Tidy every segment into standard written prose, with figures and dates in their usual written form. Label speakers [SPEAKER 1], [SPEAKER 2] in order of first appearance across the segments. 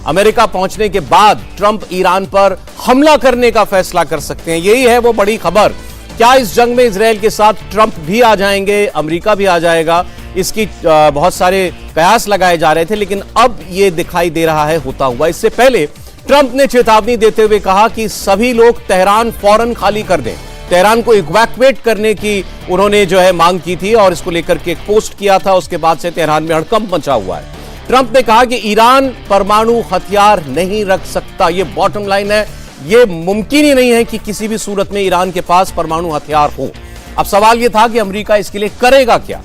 [SPEAKER 1] America पहुंचने के बाद ट्रंप ईरान पर हमला करने का फैसला कर सकते हैं। यही है वो बड़ी खबर। क्या इस जंग में इजरायल के साथ ट्रंप भी आ जाएंगे, अमेरिका भी आ जाएगा, इसकी बहुत सारे कयास लगाए जा रहे थे, लेकिन अब यह दिखाई दे रहा है होता हुआ। इससे पहले ट्रंप ने चेतावनी देते हुए कहा कि सभी लोग तेहरान फौरन खाली कर दें। तेहरान को इवैक्यूएट करने की उन्होंने जो है मांग की थी और इसको लेकर के एक पोस्ट किया था। उसके बाद से तेहरान में हड़कंप मचा हुआ है। ट्रंप ने कहा कि ईरान परमाणु हथियार नहीं रख सकता। यह बॉटम लाइन है। यह मुमकिन ही नहीं है कि किसी भी सूरत में ईरान के पास परमाणु हथियार हो। अब सवाल यह था कि अमेरिका इसके लिए करेगा क्या।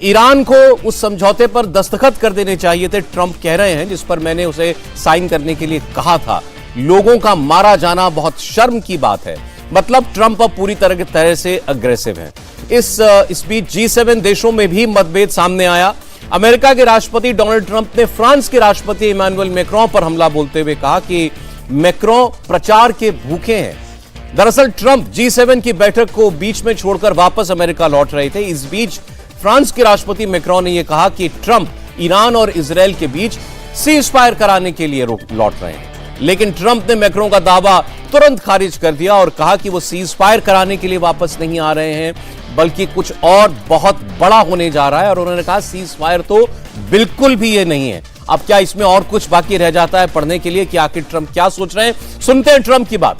[SPEAKER 1] ईरान को उस समझौते पर दस्तखत कर देने चाहिए थे, ट्रंप कह रहे हैं, जिस पर मैंने उसे साइन करने के लिए कहा था। लोगों का मारा जाना बहुत शर्म की बात है। मतलब ट्रंप अब पूरी तरह से अग्रेसिव है। इस बीच G7 देशों में भी मतभेद सामने आया। अमेरिका के राष्ट्रपति डोनाल्ड ट्रंप ने फ्रांस के राष्ट्रपति इमैनुअल मैक्रों पर हमला बोलते हुए कहा कि मैक्रों प्रचार के भूखे हैं। दरअसल ट्रंप G7 की बैठक को बीच में छोड़कर वापस अमेरिका लौट रहे थे। इस बीच फ्रांस के राष्ट्रपति मैक्रों ने यह कहा कि ट्रंप ईरान और इजरायल के बीच सीज फायर कराने के लिए लौट रहे हैं। लेकिन ट्रंप ने मैक्रों का दावा तुरंत खारिज कर दिया और कहा कि वो सीज फायर कराने के लिए वापस नहीं आ रहे हैं, बल्कि कुछ और बहुत बड़ा होने जा रहा है। और उन्होंने कहा सीज फायर तो बिल्कुल भी ये नहीं है। अब क्या इसमें और कुछ बाकी रह जाता है पढ़ने के लिए कि आखिर ट्रंप क्या सोच रहे हैं? सुनते हैं ट्रंप की बात।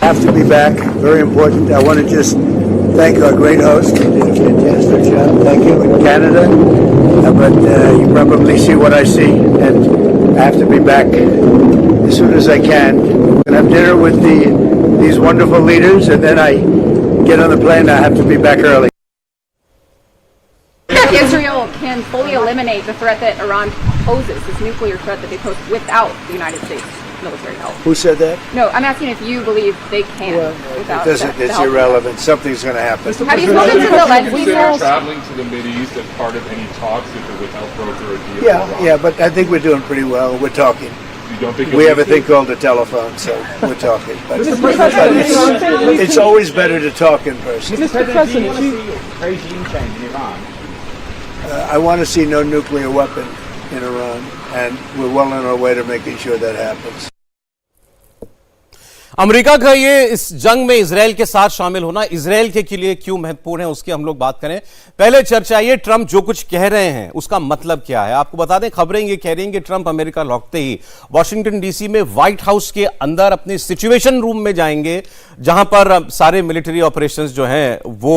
[SPEAKER 2] Have to be back. Very important. I want to just thank our great host. He did a fantastic job. Thank you in Canada. But you probably see what I see, and I have to be back as soon as I can. I'm going to have dinner with these wonderful leaders, and then I get on the plane. I have to be back early.
[SPEAKER 3] Israel can fully eliminate the threat that Iran poses, this nuclear threat that they pose, without the United States military help.
[SPEAKER 2] Who said that?
[SPEAKER 3] No, I'm asking if you believe they can. Without
[SPEAKER 2] It doesn't. It's irrelevant. Something's going to happen.
[SPEAKER 3] Have you spoken to Zelensky?
[SPEAKER 4] Consider traveling to the Mideast as part of any talks if it would help broker a deal?
[SPEAKER 2] Yeah, but I think we're doing pretty well. We're talking.
[SPEAKER 4] You don't think
[SPEAKER 2] We have a thing called a telephone, so we're talking. But it's always better to talk in person.
[SPEAKER 5] Mr. President, regime change in Iran.
[SPEAKER 2] I want to see no nuclear weapon in Iran, and we're well on our way to making sure that happens.
[SPEAKER 1] America का ये इस जंग में Israel के साथ शामिल होना Israel के लिए क्यों महत्वपूर्ण है, उसकी हम लोग बात करें। पहले चर्चा ये ट्रंप जो कुछ कह रहे हैं उसका मतलब क्या है। आपको बता दें, खबरें ये कह रही हैं कि ट्रंप अमेरिका लौटते ही वॉशिंगटन डीसी में व्हाइट हाउस के अंदर अपने सिचुएशन रूम में जाएंगे, जहां पर सारे मिलिट्री ऑपरेशंस जो हैं वो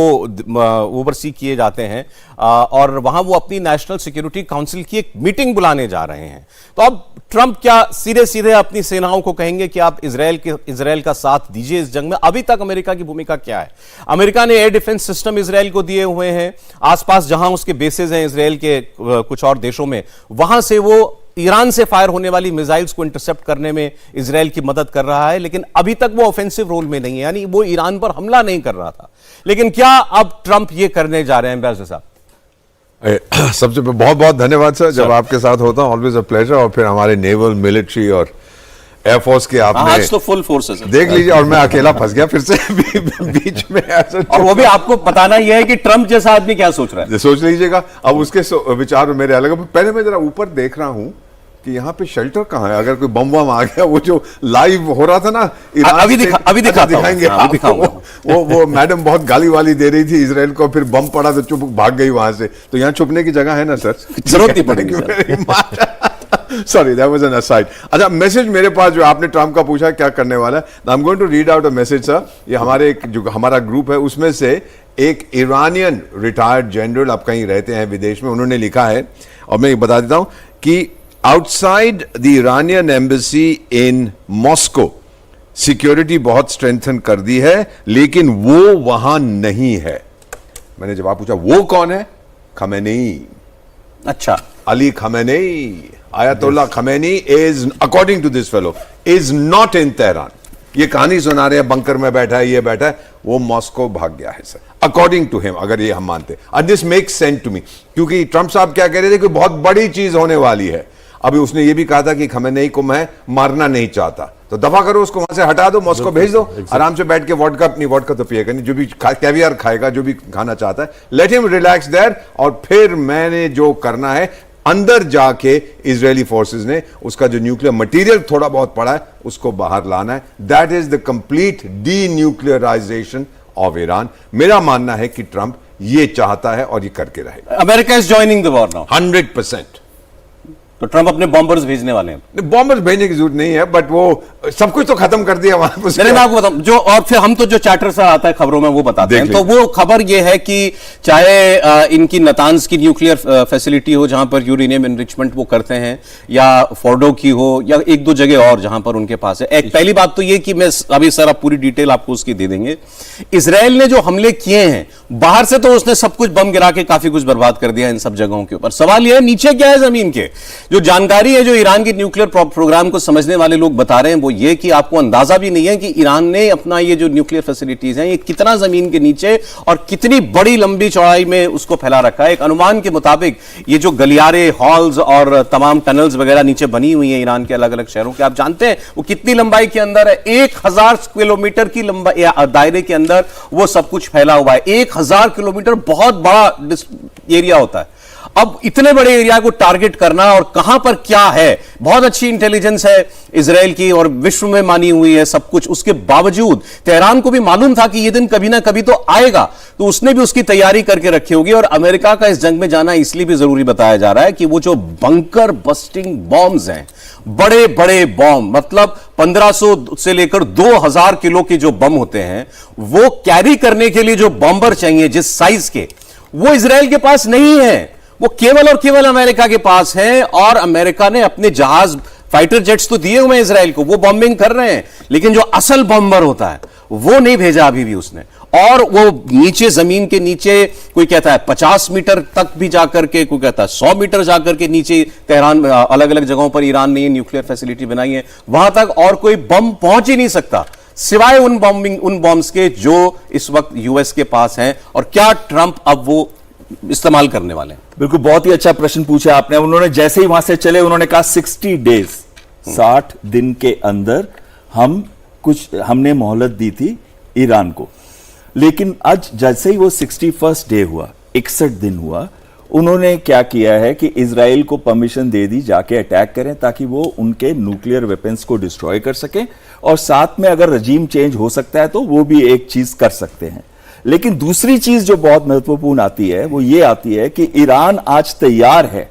[SPEAKER 1] ओवरसी किए जाते हैं, और वहां वो अपनी नेशनल सिक्योरिटी काउंसिल की एक मीटिंग बुलाने जा रहे हैं। तो अब ट्रंप क्या सीधे अपनी सेनाओं को कहेंगे कि आप इजरायल का साथ दीजिए इस जंग में? अभी तक अमेरिका की भूमिका क्या है? अमेरिका ने एयर डिफेंस सिस्टम इजरायल को दिए हुए हैं। आसपास जहां उसके बेसेस हैं इजरायल के कुछ और देशों में, वहां से वो ईरान से फायर होने वाली मिसाइल्स को इंटरसेप्ट करने में इजरायल की मदद कर रहा है। लेकिन अभी तक वो ऑफेंसिव रोल में नहीं है, यानी वो ईरान पर हमला नहीं कर रहा था। लेकिन क्या अब ट्रंप ये करने जा रहे हैं? एम्बेसडर साहब,
[SPEAKER 6] सबसे बहुत बहुत धन्यवाद सर। जब आपके साथ होता हूं ऑलवेज अ प्लेजर। और फिर हमारे नेवल, मिलिट्री और एयरफोर्स के आपने
[SPEAKER 1] आज तो फुल फोर्सेस
[SPEAKER 6] देख लीजिए, और मैं अकेला फंस गया फिर से बीच में ऐसा।
[SPEAKER 1] और वो भी आपको बताना यह है कि ट्रंप जैसा आदमी क्या सोच रहा है।
[SPEAKER 6] सोच लीजिएगा। अब उसके विचार मेरे अलग। पहले मैं जरा ऊपर देख रहा हूं कि यहाँ पे शेल्टर कहाँ है। अगर कोई बम वम आ गया, वो जो लाइव हो रहा था ना,
[SPEAKER 1] अभी दिखाएंगे
[SPEAKER 6] वो मैडम बहुत गाली वाली दे रही थी इजराइल को, फिर बम पड़ा तो चुप भाग गई वहां से। तो यहाँ छुपने की जगह है ना सर?
[SPEAKER 1] जरूरत नहीं पड़ेगी।
[SPEAKER 6] Sorry, that was an aside. अच्छा, मैसेज मेरे पास जो आपने ट्रंप का पूछा क्या करने वाला है, I am going to read out a message sir. ये हमारे जो हमारा ग्रुप है उसमें से एक ईरानियन रिटायर्ड जनरल, अब कहीं रहते हैं विदेश में, उन्होंने लिखा है, और मैं बता देता हूं कि outside the Iranian embassy in Moscow security बहुत स्ट्रेंथन कर दी है, लेकिन वो वहां नहीं है। मैंने जवाब पूछा वो कौन है? खमेनी।
[SPEAKER 1] अच्छा,
[SPEAKER 6] Ali Khamenei, Ayatollah Khamenei is, according to this fellow, is not in Tehran. ये कहानी सुना रहे हैं, बंकर में बैठा है, ये बैठा है, वो मॉस्को भाग गया है सर, अकॉर्डिंग टू हिम। अगर ये हम मानते, and this makes sense to me, क्योंकि ट्रंप साहब क्या कह रहे थे कि बहुत बड़ी चीज होने वाली है। अभी उसने ये भी कहा था कि खमेनी को मैं मारना नहीं चाहता, तो दफा करो उसको, वहां से हटा दो, मॉस्को भेज दो, आराम से बैठ के वोडका तो पिएगा नहीं, जो भी कैवियर खाएगा, जो भी खाना चाहता है, लेट हिम रिलैक्स देयर। और फिर मैंने जो करना है, अंदर जाके इजरायली फोर्सेस ने उसका जो न्यूक्लियर मटेरियल थोड़ा बहुत पड़ा है उसको बाहर लाना है। That is the complete D nuclearization of Iran. मेरा मानना है कि ट्रंप ये चाहता है और ये करके रहेगा।
[SPEAKER 1] America is joining the war now.
[SPEAKER 6] 100%।
[SPEAKER 1] तो ट्रंप अपने बॉम्बर्स भेजने वाले हैं।
[SPEAKER 6] बॉम्बर्स भेजने की जरूरत नहीं है, बट वो सब कुछ तो खत्म कर दिया वहां पर।
[SPEAKER 1] मैं आपको बताऊं जो, और फिर हम तो जो चैटर सा आता है खबरों में वो बताते हैं। तो वो खबर ये है कि चाहे इनकी नतान्स की न्यूक्लियर फैसिलिटी हो जहां पर यूरेनियम एनरिचमेंट वो करते हैं, या फोर्डो की हो, या एक दो जगह और जहां पर उनके पास है। एक पहली बात तो ये कि मैं अभी सर आप पूरी डिटेल आपको उसकी दे देंगे। इसराइल ने जो हमले किए हैं बाहर से तो उसने सब कुछ बम गिरा के काफी कुछ बर्बाद कर दिया इन सब जगहों के ऊपर। सवाल यह है नीचे क्या है जमीन के। जो जानकारी है जो ईरान की न्यूक्लियर प्रोग्राम को समझने वाले लोग बता रहे हैं वो ये कि आपको अंदाजा भी नहीं है कि ईरान ने अपना ये जो न्यूक्लियर फैसिलिटीज हैं ये कितना जमीन के नीचे और कितनी बड़ी लंबी चौड़ाई में उसको फैला रखा है। एक अनुमान के मुताबिक ये जो गलियारे, हॉल्स और तमाम टनल्स वगैरह नीचे बनी हुई हैं ईरान के अलग अलग शहरों के, आप जानते हैं वो कितनी लंबाई के अंदर है? 1000 किलोमीटर की लंबाई दायरे के अंदर वो सब कुछ फैला हुआ है। 1000 किलोमीटर बहुत बड़ा एरिया होता है। अब इतने बड़े एरिया को टारगेट करना और कहां पर क्या है, बहुत अच्छी इंटेलिजेंस है इजराइल की और विश्व में मानी हुई है सब कुछ। उसके बावजूद तेहरान को भी मालूम था कि यह दिन कभी ना कभी तो आएगा, तो उसने भी उसकी तैयारी करके रखी होगी। और अमेरिका का इस जंग में जाना इसलिए भी जरूरी बताया जा रहा है कि वो जो बंकर बस्टिंग बॉम्ब्स हैं, बड़े बड़े बॉम्ब, मतलब 1500 से लेकर 2000 किलो के जो बम होते हैं, वो कैरी करने के लिए जो बॉम्बर चाहिए जिस साइज के, वो इजराइल के पास नहीं है। वो केवल और केवल अमेरिका के पास है। और अमेरिका ने अपने जहाज, फाइटर जेट्स तो दिए हुए हैं इजराइल को, वो बॉम्बिंग कर रहे हैं, लेकिन जो असल बॉम्बर होता है वो नहीं भेजा अभी भी उसने। और वो नीचे, जमीन के नीचे, कोई कहता है 50 मीटर तक भी जाकर के, कोई कहता है 100 मीटर जाकर के नीचे तेहरान, अलग अलग जगहों पर ईरान ने ये न्यूक्लियर फैसिलिटी बनाई है, वहां तक और कोई बम पहुंच ही नहीं सकता सिवाय उन बॉम्ब्स के जो इस वक्त यूएस के पास हैं। और क्या ट्रंप अब वो इस्तेमाल करने वाले हैं?
[SPEAKER 7] बिल्कुल, बहुत ही अच्छा प्रश्न पूछा आपने। उन्होंने जैसे ही वहां से चले उन्होंने कहा 60 डेज, 60 दिन के अंदर हमने मोहलत दी थी ईरान को। लेकिन आज जैसे ही वो 61st डे हुआ, 61 दिन हुआ, उन्होंने क्या किया है कि इजराइल को परमिशन दे दी जाके अटैक करें ताकि वो उनके न्यूक्लियर वेपन्स को डिस्ट्रॉय कर सके, और साथ में अगर रजीम चेंज हो सकता है तो वो भी एक चीज कर सकते हैं। लेकिन दूसरी चीज जो बहुत महत्वपूर्ण आती है वो ये आती है कि ईरान आज तैयार है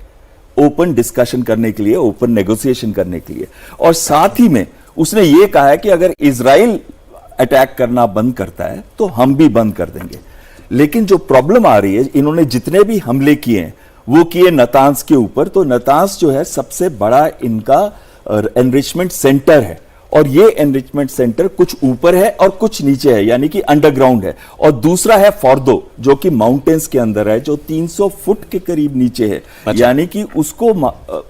[SPEAKER 7] ओपन डिस्कशन करने के लिए, ओपन नेगोशिएशन करने के लिए। और साथ ही में उसने ये कहा है कि अगर इजराइल अटैक करना बंद करता है तो हम भी बंद कर देंगे। लेकिन जो प्रॉब्लम आ रही है, इन्होंने जितने भी हमले किए हैं वो किए नतान्स के ऊपर। तो नतान्स जो है सबसे बड़ा इनका एनरिचमेंट सेंटर है, और ये एनरिचमेंट सेंटर कुछ ऊपर है और कुछ नीचे है, यानी कि अंडरग्राउंड है। और दूसरा है फोर्डो जो कि माउंटेन्स के अंदर है, जो 300 फुट के करीब नीचे है। अच्छा। यानी कि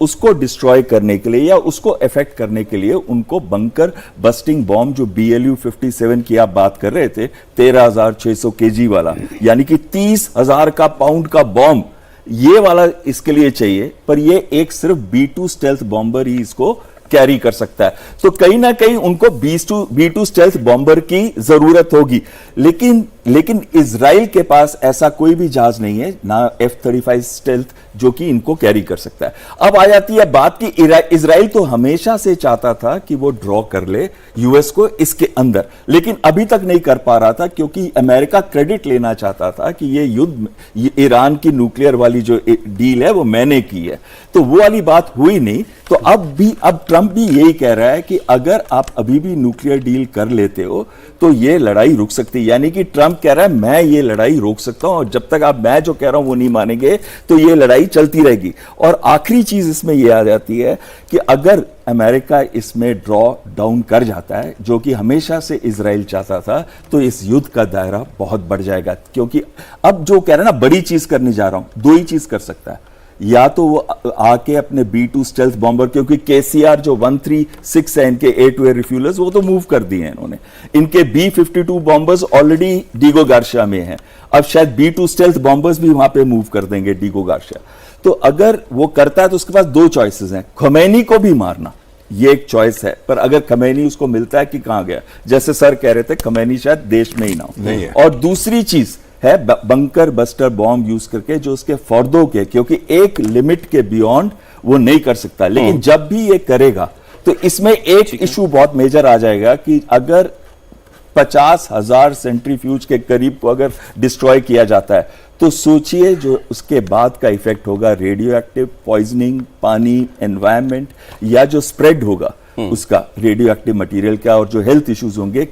[SPEAKER 7] उसको डिस्ट्रॉय करने के लिए या उसको अफेक्ट करने के लिए उनको बंकर बस्टिंग बॉम्ब, जो BLU-57 की आप बात कर रहे थे, 13,600 kg वाला, यानी कि 30,000 का पाउंड का बॉम्ब, ये वाला इसके लिए चाहिए। पर ये एक सिर्फ B2 स्टेल्थ बॉम्बर ही इसको कैरी कर सकता है। तो कहीं ना कहीं उनको B2 स्टेल्थ बॉम्बर की जरूरत होगी। लेकिन इजराइल के पास ऐसा कोई भी जहाज नहीं है, ना F-35 स्टेल्थ, जो कि इनको कैरी कर सकता है। अब आ जाती है बात कि इजराइल तो हमेशा से चाहता था कि वो ड्रॉ कर ले यूएस को इसके अंदर, लेकिन अभी तक नहीं कर पा रहा था क्योंकि अमेरिका क्रेडिट लेना चाहता था कि ये युद्ध, ईरान की न्यूक्लियर वाली जो डील है वो मैंने की है। तो वो वाली बात हुई नहीं। तो अब ट्रंप भी यही कह रहा है कि अगर आप अभी भी न्यूक्लियर डील कर लेते हो तो ये लड़ाई रुक सकती है। यानी कि ट्रंप कह रहा है मैं ये लड़ाई रोक सकता हूं, और जब तक आप मैं जो कह रहा हूं वो नहीं मानेंगे तो ये लड़ाई चलती रहेगी। और आखिरी चीज इसमें यह आ जाती है कि अगर अमेरिका इसमें ड्रॉ डाउन कर जाता है, जो कि हमेशा से इजराइल चाहता था, तो इस युद्ध का दायरा बहुत बढ़ जाएगा। क्योंकि अब जो कह रहा है ना, बड़ी चीज करने जा रहा हूं, दो ही चीज कर सकता है। या तो वो आके अपने B2 स्टेल्थ बॉम्बर, क्योंकि KCR जो 136 है इनके एयर टू एयर रिफ्यूलर्स, वो तो मूव कर दिए हैं इन्होंने। इनके B-52 bombers already Diego Garcia में हैं। अब शायद B2 स्टेल्थ बॉम्बर्स भी वहां पे मूव कर देंगे डीगो गार्शिया। तो अगर वो करता है तो उसके पास दो चॉइसेस हैं, खमैनी को भी मारना, ये एक चॉइस है। पर अगर खमैनी उसको मिलता है कि कहां गया, जैसे सर कह रहे थे खमैनी शायद देश में ही ना हो,
[SPEAKER 6] नहीं है।
[SPEAKER 7] और दूसरी चीज है बंकर बस्टर बॉम्ब यूज करके, जो उसके फौर्दों के, क्योंकि एक लिमिट के बियॉन्ड वो नहीं कर सकता, लेकिन जब भी ये करेगा तो इसमें एक इशू बहुत मेजर आ जाएगा कि अगर 50,000 सेंट्रीफ्यूज के करीब को अगर डिस्ट्रॉय किया जाता है तो सोचिए जो उसके बाद का इफेक्ट होगा, रेडियो एक्टिव पॉइजनिंग, पानी, एनवायरनमेंट, या जो स्प्रेड होगा उसका रेडियो एक्टिव मटेरियल का, और जो हेल्थ इश्यूज होंगे